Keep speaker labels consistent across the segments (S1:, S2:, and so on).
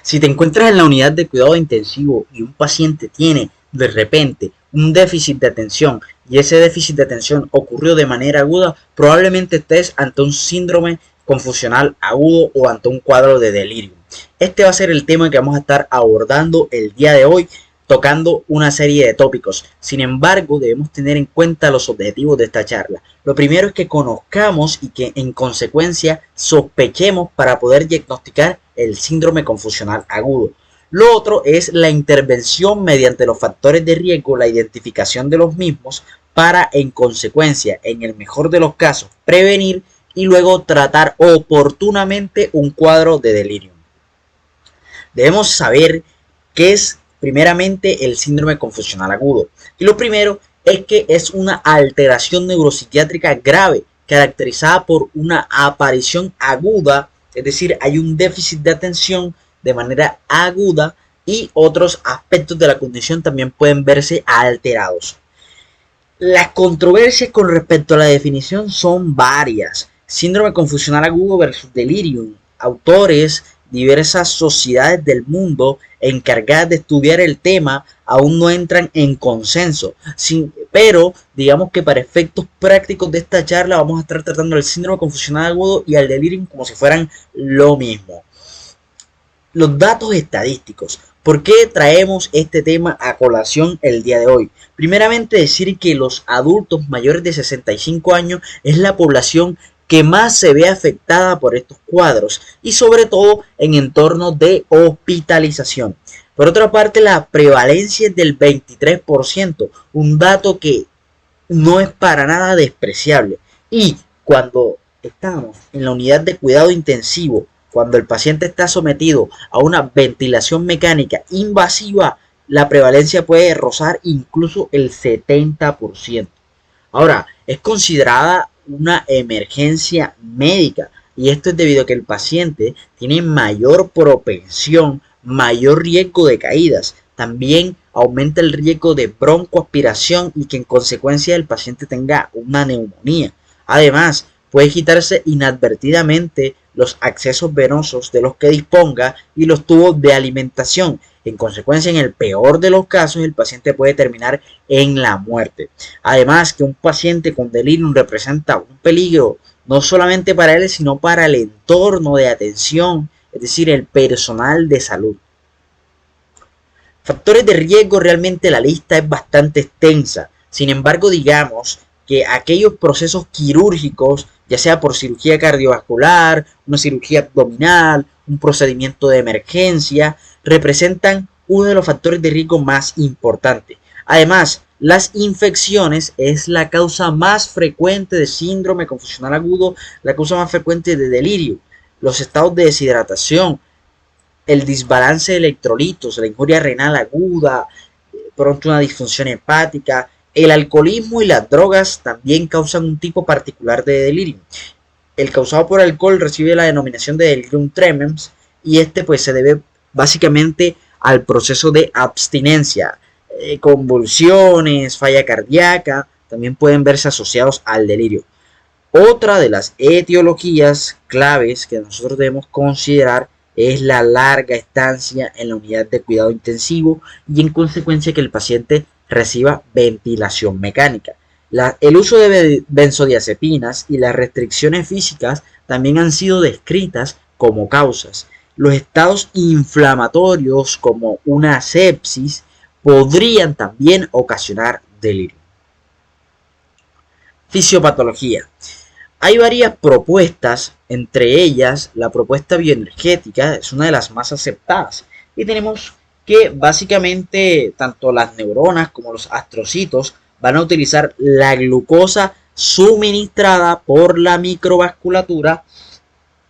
S1: Si te encuentras en la unidad de cuidado intensivo y un paciente tiene de repente un déficit de atención y ese déficit de atención ocurrió de manera aguda, probablemente estés ante un síndrome confusional agudo o ante un cuadro de delirio. Este va a ser el tema que vamos a estar abordando el día de hoy, tocando una serie de tópicos. Sin embargo, debemos tener en cuenta los objetivos de esta charla. Lo primero es que conozcamos y que en consecuencia sospechemos para poder diagnosticar el síndrome confusional agudo. Lo otro es la intervención mediante los factores de riesgo, la identificación de los mismos para en consecuencia, en el mejor de los casos, prevenir y luego tratar oportunamente un cuadro de delirio. Debemos saber qué es primeramente el síndrome confusional agudo. Y lo primero es que es una alteración neuropsiquiátrica grave caracterizada por una aparición aguda, es decir, hay un déficit de atención de manera aguda y otros aspectos de la condición también pueden verse alterados. Las controversias con respecto a la definición son varias. Síndrome confusional agudo versus delirium. Autores, diversas sociedades del mundo encargadas de estudiar el tema aún no entran en consenso. Pero digamos que para efectos prácticos de esta charla vamos a estar tratando el síndrome confusional agudo y el delirium como si fueran lo mismo. Los datos estadísticos. ¿Por qué traemos este tema a colación el día de hoy? Primeramente decir que los adultos mayores de 65 años es la población que más se ve afectada por estos cuadros y sobre todo en entornos de hospitalización. Por otra parte, la prevalencia es del 23%, un dato que no es para nada despreciable. Y cuando estamos en la unidad de cuidado intensivo, cuando el paciente está sometido a una ventilación mecánica invasiva, la prevalencia puede rozar incluso el 70%. Ahora, es considerada una emergencia médica y esto es debido a que el paciente tiene mayor propensión, mayor riesgo de caídas. También aumenta el riesgo de broncoaspiración y que en consecuencia el paciente tenga una neumonía. Además, puede quitarse inadvertidamente los accesos venosos de los que disponga y los tubos de alimentación. En consecuencia, en el peor de los casos, el paciente puede terminar en la muerte. Además, que un paciente con delirium representa un peligro no solamente para él, sino para el entorno de atención, es decir, el personal de salud. Factores de riesgo, realmente la lista es bastante extensa. Sin embargo, digamos que aquellos procesos quirúrgicos, ya sea por cirugía cardiovascular, una cirugía abdominal, un procedimiento de emergencia, representan uno de los factores de riesgo más importantes. Además, las infecciones es la causa más frecuente de síndrome confusional agudo, la causa más frecuente de delirio. Los estados de deshidratación, el desbalance de electrolitos, la injuria renal aguda, pronto una disfunción hepática, el alcoholismo y las drogas también causan un tipo particular de delirio. El causado por alcohol recibe la denominación de delirium tremens y este pues se debe básicamente al proceso de abstinencia. Convulsiones, falla cardíaca también pueden verse asociados al delirio. Otra de las etiologías claves que nosotros debemos considerar es la larga estancia en la unidad de cuidado intensivo y en consecuencia que el paciente reciba ventilación mecánica. El uso de benzodiazepinas y las restricciones físicas también han sido descritas como causas. Los estados inflamatorios como una sepsis podrían también ocasionar delirio. Fisiopatología. Hay varias propuestas, entre ellas la propuesta bioenergética es una de las más aceptadas y tenemos que básicamente tanto las neuronas como los astrocitos van a utilizar la glucosa suministrada por la microvasculatura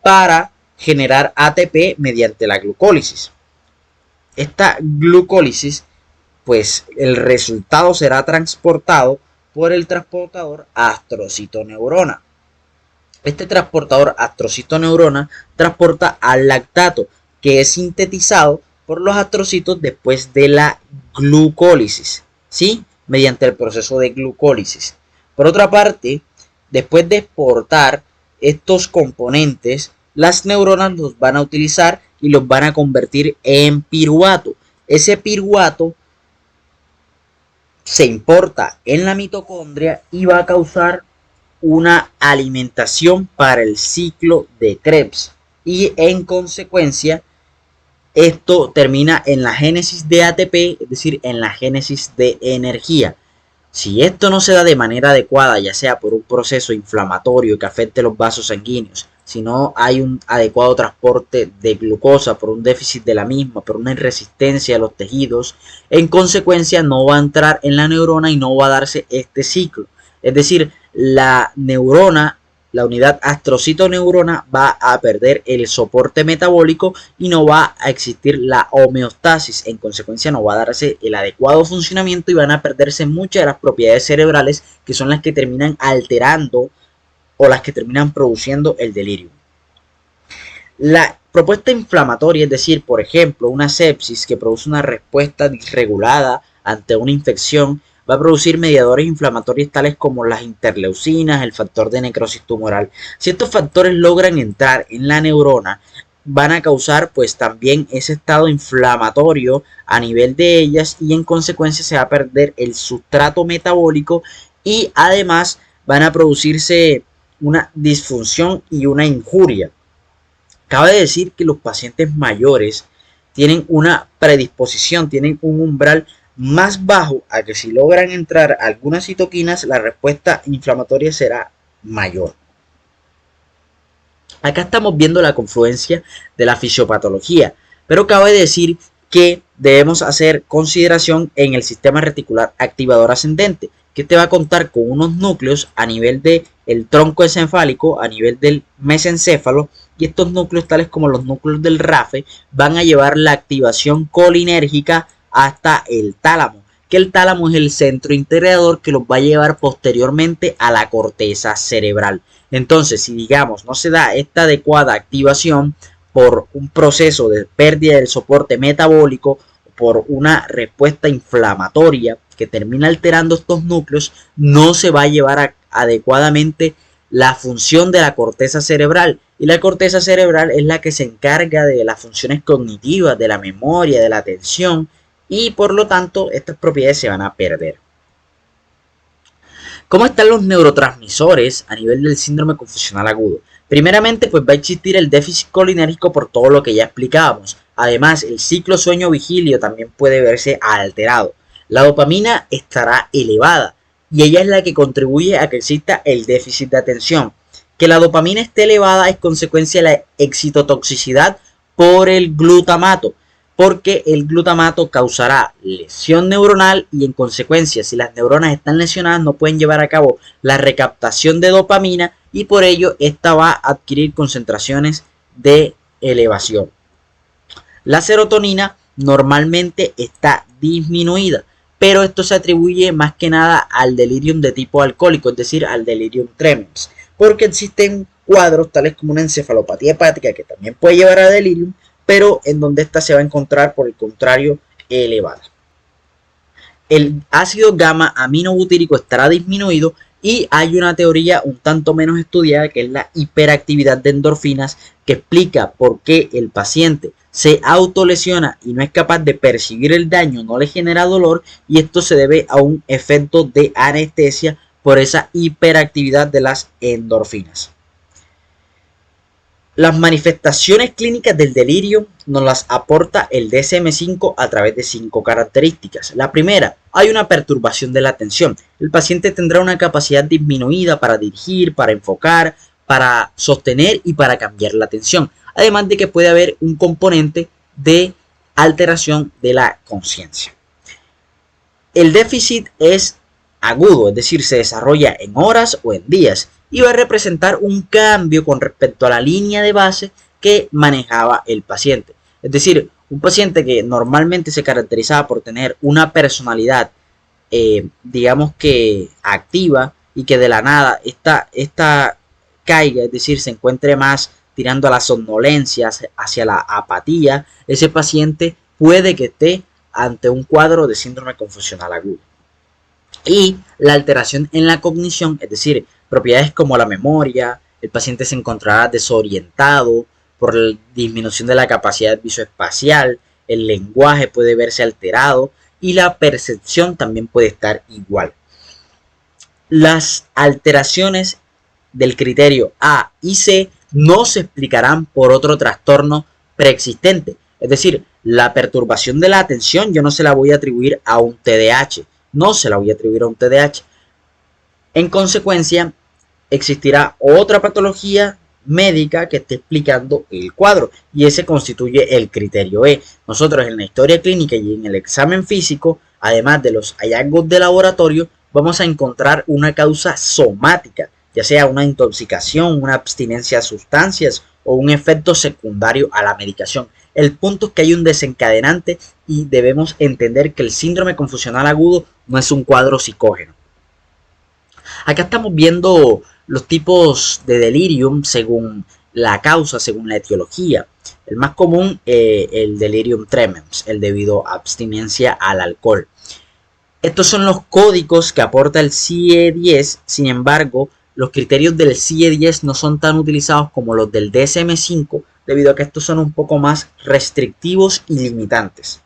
S1: para generar ATP mediante la glucólisis. Esta glucólisis, pues el resultado será transportado por el transportador astrocito-neurona. Este transportador astrocito-neurona transporta al lactato, que es sintetizado por los astrocitos después de la glucólisis, ¿sí? Mediante el proceso de glucólisis. Por otra parte, después de exportar estos componentes, las neuronas los van a utilizar y los van a convertir en piruvato. Ese piruvato se importa en la mitocondria y va a causar una alimentación para el ciclo de Krebs, y en consecuencia esto termina en la génesis de ATP, es decir, en la génesis de energía. Si esto no se da de manera adecuada, ya sea por un proceso inflamatorio que afecte los vasos sanguíneos, si no hay un adecuado transporte de glucosa por un déficit de la misma, por una resistencia a los tejidos, en consecuencia no va a entrar en la neurona y no va a darse este ciclo. Es decir, la neurona, la unidad astrocito-neurona, va a perder el soporte metabólico y no va a existir la homeostasis. En consecuencia no va a darse el adecuado funcionamiento y van a perderse muchas de las propiedades cerebrales que son las que terminan alterando o las que terminan produciendo el delirio. La propuesta inflamatoria, es decir, por ejemplo, una sepsis que produce una respuesta disregulada ante una infección, va a producir mediadores inflamatorios tales como las interleucinas, el factor de necrosis tumoral. Si estos factores logran entrar en la neurona, van a causar pues también ese estado inflamatorio a nivel de ellas, y en consecuencia se va a perder el sustrato metabólico y además van a producirse una disfunción y una injuria. Cabe decir que los pacientes mayores tienen una predisposición, tienen un umbral más bajo a que si logran entrar algunas citoquinas, la respuesta inflamatoria será mayor. Acá estamos viendo la confluencia de la fisiopatología, pero cabe decir que debemos hacer consideración en el sistema reticular activador ascendente, que te va a contar con unos núcleos a nivel del tronco encefálico, a nivel del mesencéfalo, y estos núcleos, tales como los núcleos del RAFE, van a llevar la activación colinérgica hasta el tálamo, que el tálamo es el centro integrador que los va a llevar posteriormente a la corteza cerebral. Entonces, si digamos no se da esta adecuada activación por un proceso de pérdida del soporte metabólico, por una respuesta inflamatoria que termina alterando estos núcleos, no se va a llevar adecuadamente la función de la corteza cerebral, y la corteza cerebral es la que se encarga de las funciones cognitivas, de la memoria, de la atención, y por lo tanto estas propiedades se van a perder. ¿Cómo están los neurotransmisores a nivel del síndrome confusional agudo? Primeramente, pues va a existir el déficit colinérgico por todo lo que ya explicábamos. Además, el ciclo sueño-vigilio también puede verse alterado. La dopamina estará elevada y ella es la que contribuye a que exista el déficit de atención. Que la dopamina esté elevada es consecuencia de la excitotoxicidad por el glutamato, porque el glutamato causará lesión neuronal y en consecuencia, si las neuronas están lesionadas, no pueden llevar a cabo la recaptación de dopamina y por ello esta va a adquirir concentraciones de elevación. La serotonina normalmente está disminuida, pero esto se atribuye más que nada al delirium de tipo alcohólico, es decir, al delirium tremens, porque existen cuadros tales como una encefalopatía hepática que también puede llevar a delirium, pero en donde esta se va a encontrar por el contrario elevada. El ácido gamma aminobutírico estará disminuido y hay una teoría un tanto menos estudiada que es la hiperactividad de endorfinas, que explica por qué el paciente se autolesiona y no es capaz de percibir el daño, no le genera dolor, y esto se debe a un efecto de anestesia por esa hiperactividad de las endorfinas. Las manifestaciones clínicas del delirio nos las aporta el DSM-5 a través de 5 características. La primera, hay una perturbación de la atención. El paciente tendrá una capacidad disminuida para dirigir, para enfocar, para sostener y para cambiar la atención. Además de que puede haber un componente de alteración de la conciencia. El déficit es agudo, es decir, se desarrolla en horas o en días, y va a representar un cambio con respecto a la línea de base que manejaba el paciente. Es decir, un paciente que normalmente se caracterizaba por tener una personalidad, digamos que activa, y que de la nada esta caiga, es decir, se encuentre más tirando a la somnolencia, hacia la apatía, ese paciente puede que esté ante un cuadro de síndrome confusional agudo. Y la alteración en la cognición, es decir, propiedades como la memoria, el paciente se encontrará desorientado, por la disminución de la capacidad visoespacial, el lenguaje puede verse alterado y la percepción también puede estar igual. Las alteraciones del criterio A y C no se explicarán por otro trastorno preexistente. Es decir, la perturbación de la atención yo no se la voy a atribuir a un TDAH. No se la voy a atribuir a un TDAH. En consecuencia, existirá otra patología médica que esté explicando el cuadro y ese constituye el criterio E. Nosotros en la historia clínica y en el examen físico, además de los hallazgos de laboratorio, vamos a encontrar una causa somática, ya sea una intoxicación, una abstinencia a sustancias o un efecto secundario a la medicación. El punto es que hay un desencadenante y debemos entender que el síndrome confusional agudo no es un cuadro psicógeno. Acá estamos viendo los tipos de delirium según la causa, según la etiología. El más común, el delirium tremens, el debido a abstinencia al alcohol. Estos son los códigos que aporta el CIE-10, sin embargo, los criterios del CIE-10 no son tan utilizados como los del DSM-5, debido a que estos son un poco más restrictivos y limitantes.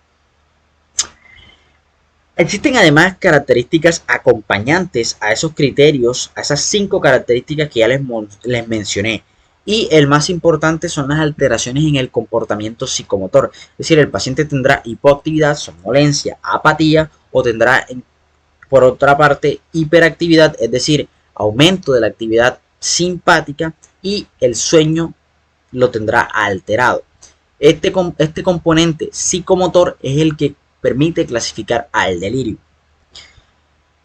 S1: Existen además características acompañantes a esos criterios, a esas 5 características que ya les mencioné. Y el más importante son las alteraciones en el comportamiento psicomotor. Es decir, el paciente tendrá hipoactividad, somnolencia, apatía o tendrá, por otra parte, hiperactividad, es decir, aumento de la actividad simpática y el sueño lo tendrá alterado. Este componente psicomotor es el que permite clasificar al delirio.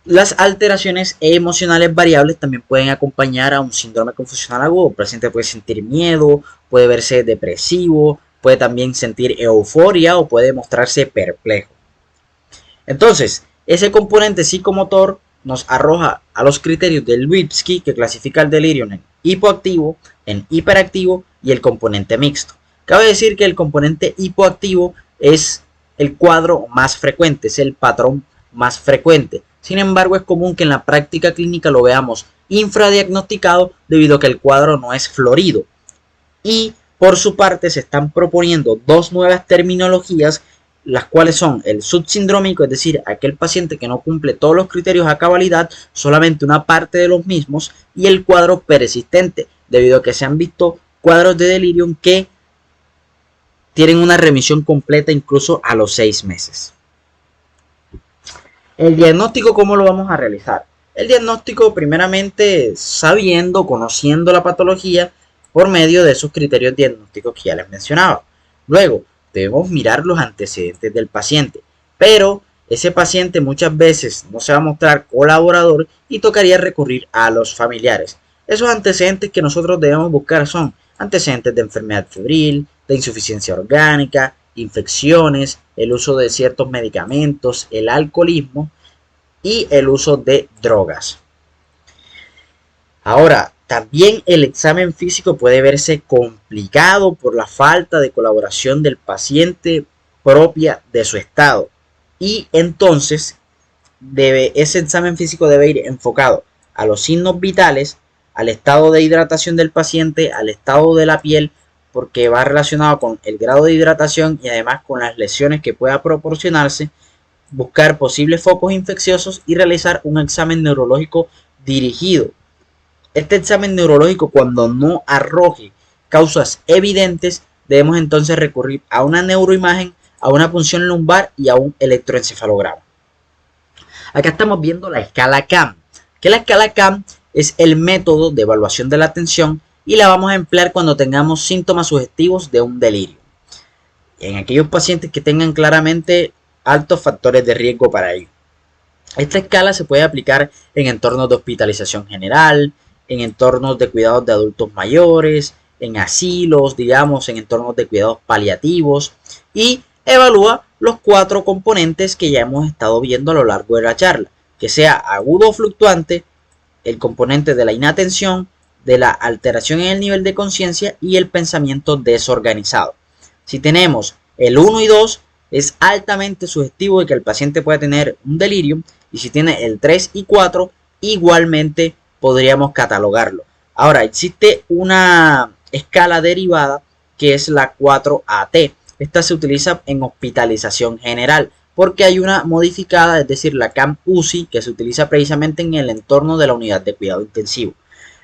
S1: Las alteraciones emocionales variables también pueden acompañar a un síndrome confusional agudo. El paciente puede sentir miedo, puede verse depresivo, puede también sentir euforia o puede mostrarse perplejo. Entonces, ese componente psicomotor nos arroja a los criterios del Lipsky, que clasifica el delirio en hipoactivo, en hiperactivo y el componente mixto. Cabe decir que el componente hipoactivo es el cuadro más frecuente, es el patrón más frecuente. Sin embargo, es común que en la práctica clínica lo veamos infradiagnosticado debido a que el cuadro no es florido. Y por su parte se están proponiendo 2 nuevas terminologías, las cuales son el subsindrómico, es decir, aquel paciente que no cumple todos los criterios a cabalidad, solamente una parte de los mismos, y el cuadro persistente, debido a que se han visto cuadros de delirium que tienen una remisión completa incluso a los 6 meses. El diagnóstico, ¿cómo lo vamos a realizar? El diagnóstico, primeramente, sabiendo, conociendo la patología por medio de esos criterios diagnósticos que ya les mencionaba. Luego, debemos mirar los antecedentes del paciente, pero ese paciente muchas veces no se va a mostrar colaborador y tocaría recurrir a los familiares. Esos antecedentes que nosotros debemos buscar son antecedentes de enfermedad febril, de insuficiencia orgánica, infecciones, el uso de ciertos medicamentos, el alcoholismo y el uso de drogas. Ahora, también el examen físico puede verse complicado por la falta de colaboración del paciente propia de su estado. Y entonces ese examen físico debe ir enfocado a los signos vitales, al estado de hidratación del paciente, al estado de la piel, porque va relacionado con el grado de hidratación y además con las lesiones que pueda proporcionarse, buscar posibles focos infecciosos y realizar un examen neurológico dirigido. Este examen neurológico, cuando no arroje causas evidentes, debemos entonces recurrir a una neuroimagen, a una punción lumbar y a un electroencefalograma. Acá estamos viendo la escala CAM, que la escala CAM es el método de evaluación de la atención y la vamos a emplear cuando tengamos síntomas sugestivos de un delirio. En aquellos pacientes que tengan claramente altos factores de riesgo para ello. Esta escala se puede aplicar en entornos de hospitalización general, en entornos de cuidados de adultos mayores, en asilos, digamos, en entornos de cuidados paliativos, y evalúa los 4 componentes que ya hemos estado viendo a lo largo de la charla, que sea agudo o fluctuante, el componente de la inatención, de la alteración en el nivel de conciencia y el pensamiento desorganizado. Si tenemos el 1 y 2, es altamente sugestivo de que el paciente pueda tener un delirium, y si tiene el 3 y 4, igualmente podríamos catalogarlo. Ahora, existe una escala derivada que es la 4AT. Esta se utiliza en hospitalización general porque hay una modificada, es decir, la CAM UCI, que se utiliza precisamente en el entorno de la unidad de cuidado intensivo.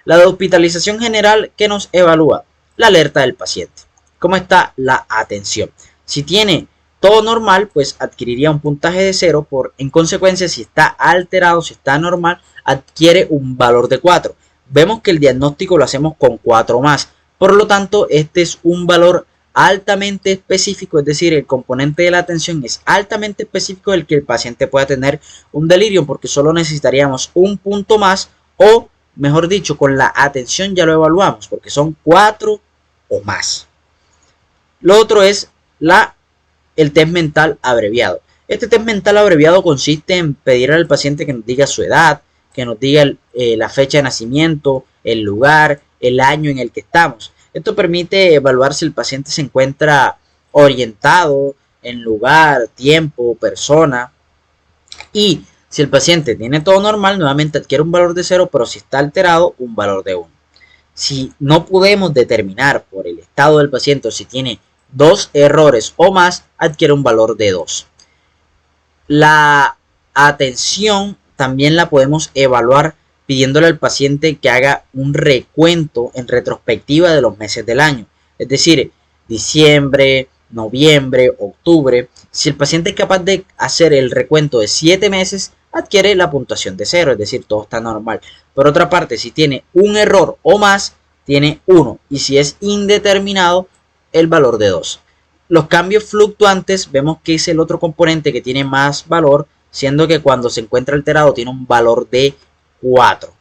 S1: La de hospitalización general, que nos evalúa la alerta del paciente, cómo está la atención. Si tiene todo normal, pues adquiriría un puntaje de 0, en consecuencia, si está alterado, si está normal, adquiere un valor de 4. Vemos que el diagnóstico lo hacemos con 4 más, por lo tanto, este es un valor altamente específico, es decir, el componente de la atención es altamente específico del que el paciente pueda tener un delirio, porque solo necesitaríamos un punto más, o mejor dicho, con la atención ya lo evaluamos, porque son 4 o más. Lo otro es el test mental abreviado. Este test mental abreviado consiste en pedir al paciente que nos diga su edad, que nos diga la fecha de nacimiento, el lugar, el año en el que estamos. Esto permite evaluar si el paciente se encuentra orientado en lugar, tiempo, persona. Y si el paciente tiene todo normal, nuevamente adquiere un valor de 0, pero si está alterado, un valor de 1. Si no podemos determinar por el estado del paciente o si tiene 2 errores o más, adquiere un valor de 2. La atención también la podemos evaluar pidiéndole al paciente que haga un recuento en retrospectiva de los meses del año. Es decir, diciembre, noviembre, octubre. Si el paciente es capaz de hacer el recuento de 7 meses, adquiere la puntuación de 0, es decir, todo está normal. Por otra parte, si tiene un error o más, tiene 1. Y si es indeterminado, el valor de 2. Los cambios fluctuantes, vemos que es el otro componente que tiene más valor, siendo que cuando se encuentra alterado tiene un valor de 4.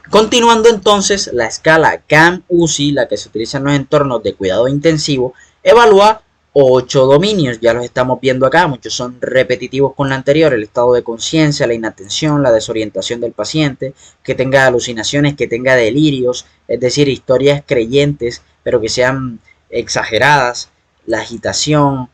S1: Continuando entonces, la escala CAM-UCI, la que se utiliza en los entornos de cuidado intensivo, evalúa 8 dominios, ya los estamos viendo acá, muchos son repetitivos con la anterior: el estado de conciencia, la inatención, la desorientación del paciente, que tenga alucinaciones, que tenga delirios, es decir, historias creyentes, pero que sean exageradas, la agitación,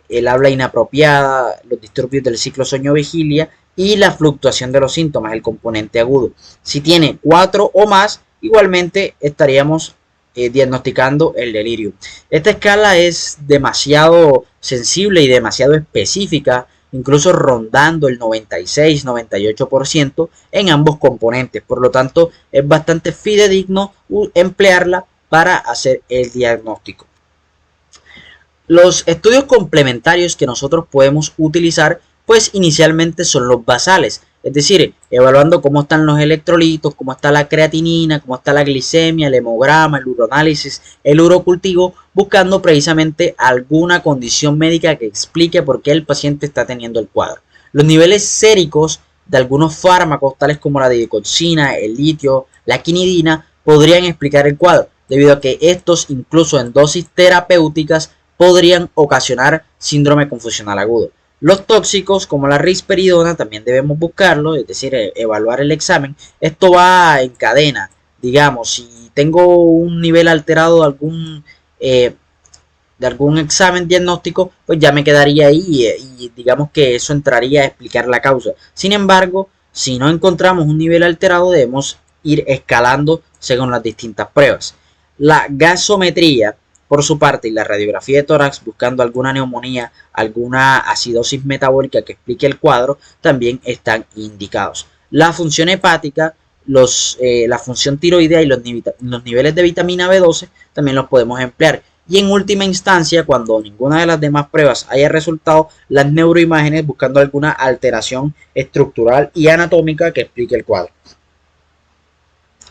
S1: el habla inapropiada, los disturbios del ciclo sueño-vigilia y la fluctuación de los síntomas, el componente agudo. Si tiene 4 o más, igualmente estaríamos diagnosticando el delirio. Esta escala es demasiado sensible y demasiado específica, incluso rondando el 96-98% en ambos componentes. Por lo tanto, es bastante fidedigno emplearla para hacer el diagnóstico. Los estudios complementarios que nosotros podemos utilizar, pues inicialmente son los basales, es decir, evaluando cómo están los electrolitos, cómo está la creatinina, cómo está la glicemia, el hemograma, el uroanálisis, el urocultivo, buscando precisamente alguna condición médica que explique por qué el paciente está teniendo el cuadro. Los niveles séricos de algunos fármacos, tales como la digoxina, el litio, la quinidina, podrían explicar el cuadro, debido a que estos, incluso en dosis terapéuticas, podrían ocasionar síndrome confusional agudo. Los tóxicos, como la risperidona, también debemos buscarlo, es decir, evaluar el examen. Esto va en cadena. Digamos, si tengo un nivel alterado de algún examen diagnóstico, pues ya me quedaría ahí y digamos que eso entraría a explicar la causa. Sin embargo, si no encontramos un nivel alterado, debemos ir escalando según las distintas pruebas. La gasometría, por su parte, y la radiografía de tórax, buscando alguna neumonía, alguna acidosis metabólica que explique el cuadro, también están indicados. La función hepática, la función tiroidea y los niveles de vitamina B12 también los podemos emplear. Y en última instancia, cuando ninguna de las demás pruebas haya resultado, las neuroimágenes, buscando alguna alteración estructural y anatómica que explique el cuadro.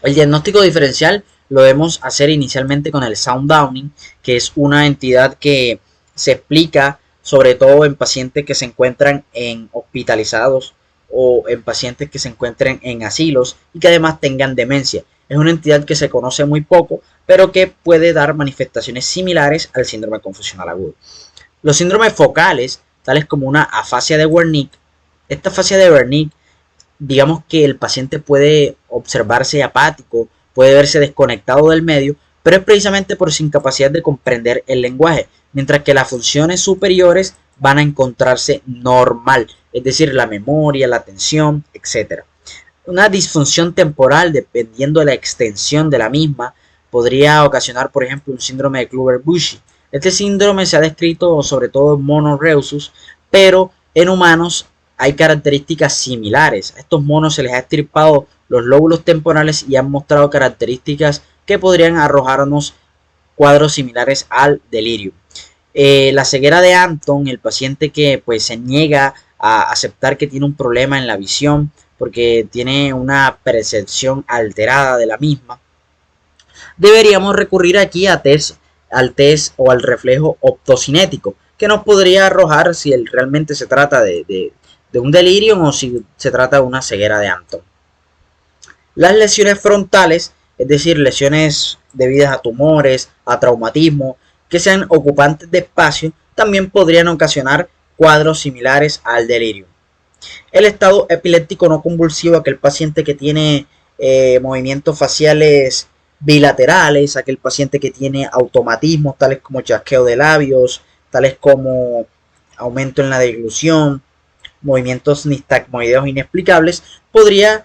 S1: El diagnóstico diferencial lo debemos hacer inicialmente con el Sundowning, que es una entidad que se explica sobre todo en pacientes que se encuentran hospitalizados o en pacientes que se encuentren en asilos y que además tengan demencia. Es una entidad que se conoce muy poco, pero que puede dar manifestaciones similares al síndrome confusional agudo. Los síndromes focales, tales como una afasia de Wernicke, esta afasia de Wernicke, digamos que el paciente puede observarse apático, puede verse desconectado del medio, pero es precisamente por su incapacidad de comprender el lenguaje, mientras que las funciones superiores van a encontrarse normal, es decir, la memoria, la atención, etc. Una disfunción temporal, dependiendo de la extensión de la misma, podría ocasionar, por ejemplo, un síndrome de Kluver-Bucy. Este síndrome se ha descrito sobre todo en monos rhesus, pero en humanos hay características similares. A estos monos se les ha extirpado los lóbulos temporales y han mostrado características que podrían arrojarnos cuadros similares al delirio. La ceguera de Anton, el paciente que pues se niega a aceptar que tiene un problema en la visión porque tiene una percepción alterada de la misma, deberíamos recurrir aquí al test o al reflejo optocinético, que nos podría arrojar si realmente se trata de un delirio o si se trata de una ceguera de Anton. Las lesiones frontales, es decir, lesiones debidas a tumores, a traumatismo, que sean ocupantes de espacio, también podrían ocasionar cuadros similares al delirio. El estado epiléptico no convulsivo, aquel paciente que tiene movimientos faciales bilaterales, aquel paciente que tiene automatismos tales como chasqueo de labios, tales como aumento en la deglución, movimientos nistagmoideos inexplicables, podría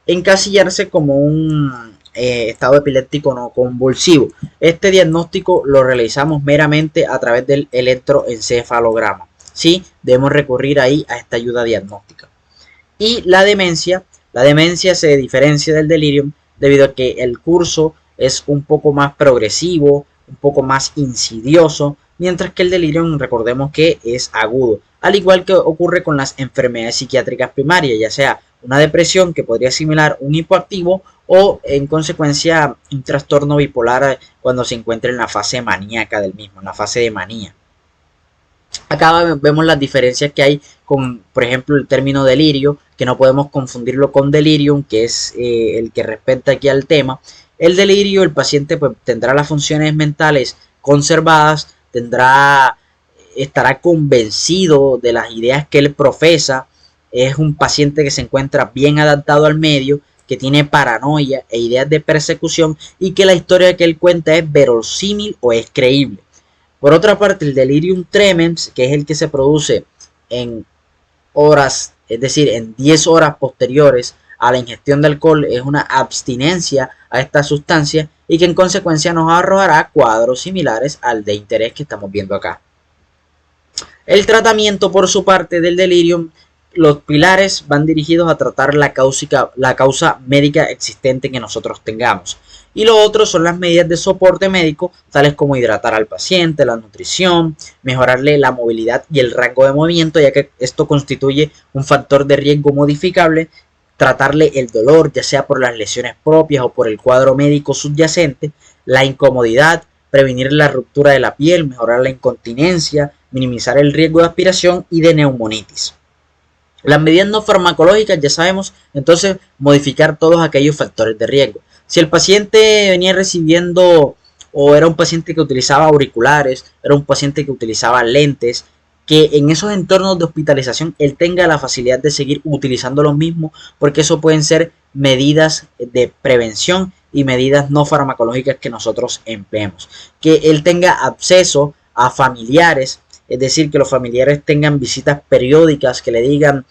S1: encasillarse como un estado epiléptico no convulsivo. Este diagnóstico lo realizamos meramente a través del electroencefalograma. ¿Sí? Debemos recurrir ahí a esta ayuda diagnóstica. Y la demencia se diferencia del delirium debido a que el curso es un poco más progresivo, un poco más insidioso, mientras que el delirium, recordemos que es agudo, al igual que ocurre con las enfermedades psiquiátricas primarias, ya sea una depresión que podría asimilar un hipoactivo o en consecuencia un trastorno bipolar cuando se encuentra en la fase maníaca del mismo, en la fase de manía. Acá vemos las diferencias que hay con, por ejemplo, el término delirio, que no podemos confundirlo con delirium, que es el que respecta aquí al tema. El delirio, el paciente pues, tendrá las funciones mentales conservadas, estará convencido de las ideas que él profesa, es un paciente que se encuentra bien adaptado al medio, que tiene paranoia e ideas de persecución y que la historia que él cuenta es verosímil o es creíble. Por otra parte, el delirium tremens, que es el que se produce en horas, es decir, en 10 horas posteriores a la ingestión de alcohol, es una abstinencia a esta sustancia y que en consecuencia nos arrojará cuadros similares al de interés que estamos viendo acá. El tratamiento, por su parte, del delirium, los pilares van dirigidos a tratar la causa médica existente que nosotros tengamos. Y lo otro son las medidas de soporte médico, tales como hidratar al paciente, la nutrición, mejorarle la movilidad y el rango de movimiento, ya que esto constituye un factor de riesgo modificable, tratarle el dolor, ya sea por las lesiones propias o por el cuadro médico subyacente, la incomodidad, prevenir la ruptura de la piel, mejorar la incontinencia, minimizar el riesgo de aspiración y de neumonitis. Las medidas no farmacológicas, ya sabemos, entonces modificar todos aquellos factores de riesgo. Si el paciente venía recibiendo o era un paciente que utilizaba auriculares, era un paciente que utilizaba lentes, que en esos entornos de hospitalización él tenga la facilidad de seguir utilizando los mismos, porque eso pueden ser medidas de prevención y medidas no farmacológicas que nosotros empleemos. Que él tenga acceso a familiares, es decir, que los familiares tengan visitas periódicas que le digan: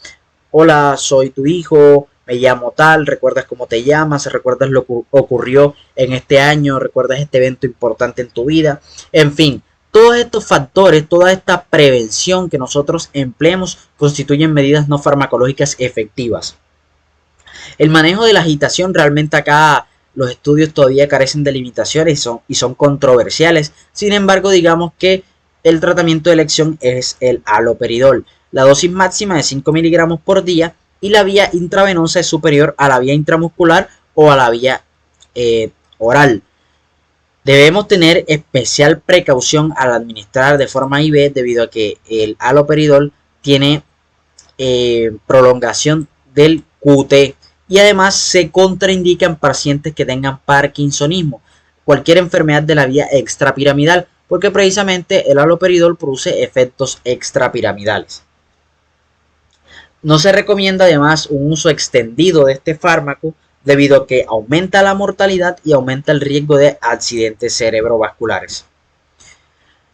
S1: hola, soy tu hijo, me llamo tal, recuerdas cómo te llamas, recuerdas lo que ocurrió en este año, recuerdas este evento importante en tu vida. En fin, todos estos factores, toda esta prevención que nosotros empleemos constituyen medidas no farmacológicas efectivas. El manejo de la agitación, realmente acá los estudios todavía carecen de limitaciones y son controversiales. Sin embargo, digamos que el tratamiento de elección es el haloperidol. La dosis máxima es 5 miligramos por día y la vía intravenosa es superior a la vía intramuscular o a la vía oral. Debemos tener especial precaución al administrar de forma IV debido a que el haloperidol tiene prolongación del QT y además se contraindica en pacientes que tengan parkinsonismo, cualquier enfermedad de la vía extrapiramidal, porque precisamente el haloperidol produce efectos extrapiramidales. No se recomienda además un uso extendido de este fármaco debido a que aumenta la mortalidad y aumenta el riesgo de accidentes cerebrovasculares.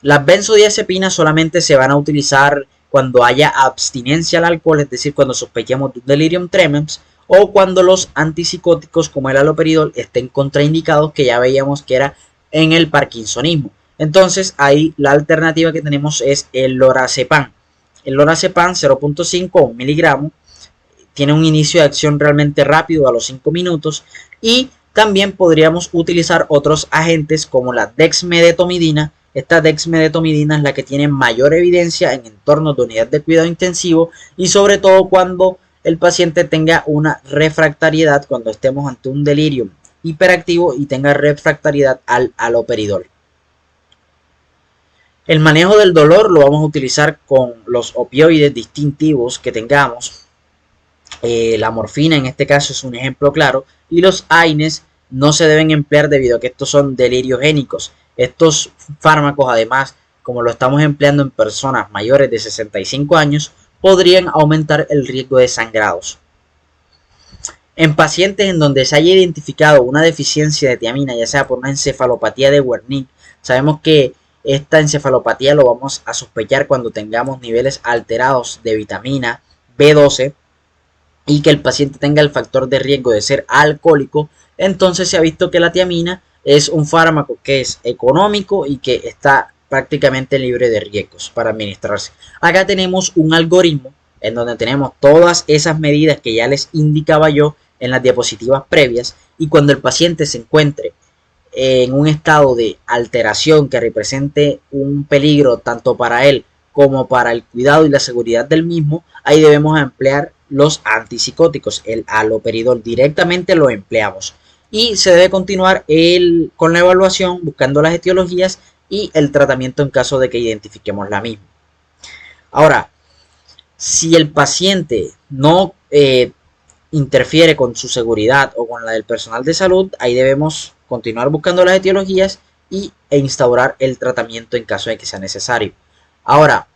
S1: Las benzodiazepinas solamente se van a utilizar cuando haya abstinencia al alcohol, es decir, cuando sospechemos de un delirium tremens o cuando los antipsicóticos como el haloperidol estén contraindicados, que ya veíamos que era en el parkinsonismo. Entonces ahí la alternativa que tenemos es el lorazepam. El lorazepam 0.5 miligramos tiene un inicio de acción realmente rápido a los 5 minutos, y también podríamos utilizar otros agentes como la dexmedetomidina. Esta dexmedetomidina es la que tiene mayor evidencia en entornos de unidad de cuidado intensivo, y sobre todo cuando el paciente tenga una refractariedad, cuando estemos ante un delirio hiperactivo y tenga refractariedad al haloperidol. El manejo del dolor lo vamos a utilizar con los opioides distintivos que tengamos. La morfina en este caso es un ejemplo claro, y los AINES no se deben emplear debido a que estos son deliriogénicos. Estos fármacos, además, como lo estamos empleando en personas mayores de 65 años, podrían aumentar el riesgo de sangrados. En pacientes en donde se haya identificado una deficiencia de tiamina, ya sea por una encefalopatía de Wernicke, sabemos que esta encefalopatía lo vamos a sospechar cuando tengamos niveles alterados de vitamina B12 y que el paciente tenga el factor de riesgo de ser alcohólico. Entonces se ha visto que la tiamina es un fármaco que es económico y que está prácticamente libre de riesgos para administrarse. Acá tenemos un algoritmo en donde tenemos todas esas medidas que ya les indicaba yo en las diapositivas previas, y cuando el paciente se encuentre en un estado de alteración que represente un peligro tanto para él como para el cuidado y la seguridad del mismo, ahí debemos emplear los antipsicóticos. El haloperidol directamente lo empleamos, y se debe continuar con la evaluación buscando las etiologías y el tratamiento en caso de que identifiquemos la misma. Ahora, si el paciente no interfiere con su seguridad o con la del personal de salud, ahí debemos continuar buscando las etiologías e instaurar el tratamiento en caso de que sea necesario. Ahora,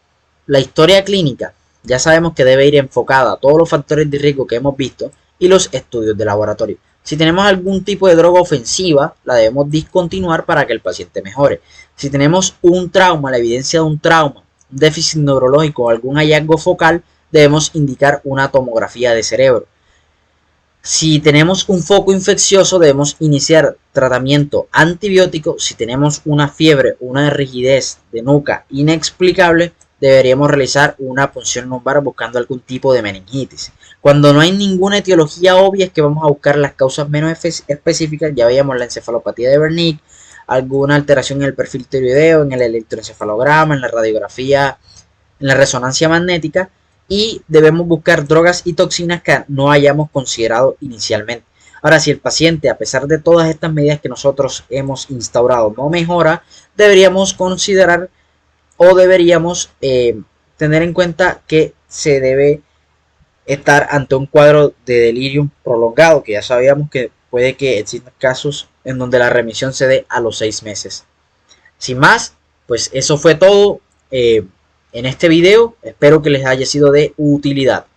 S1: la historia clínica ya sabemos que debe ir enfocada a todos los factores de riesgo que hemos visto y los estudios de laboratorio. Si tenemos algún tipo de droga ofensiva, la debemos discontinuar para que el paciente mejore. Si tenemos un trauma, la evidencia de un trauma, un déficit neurológico o algún hallazgo focal, debemos indicar una tomografía de cerebro. Si tenemos un foco infeccioso, debemos iniciar tratamiento antibiótico. Si tenemos una fiebre, una rigidez de nuca inexplicable, deberíamos realizar una punción lumbar buscando algún tipo de meningitis. Cuando no hay ninguna etiología obvia, es que vamos a buscar las causas menos específicas. Ya veíamos la encefalopatía de Wernicke, alguna alteración en el perfil tiroideo, en el electroencefalograma, en la radiografía, en la resonancia magnética, y debemos buscar drogas y toxinas que no hayamos considerado inicialmente. Ahora, si el paciente, a pesar de todas estas medidas que nosotros hemos instaurado, no mejora, deberíamos considerar o deberíamos tener en cuenta que se debe estar ante un cuadro de delirium prolongado, que ya sabíamos que puede que existan casos en donde la remisión se dé a los 6 meses. Sin más, pues eso fue todo en este video. Espero que les haya sido de utilidad.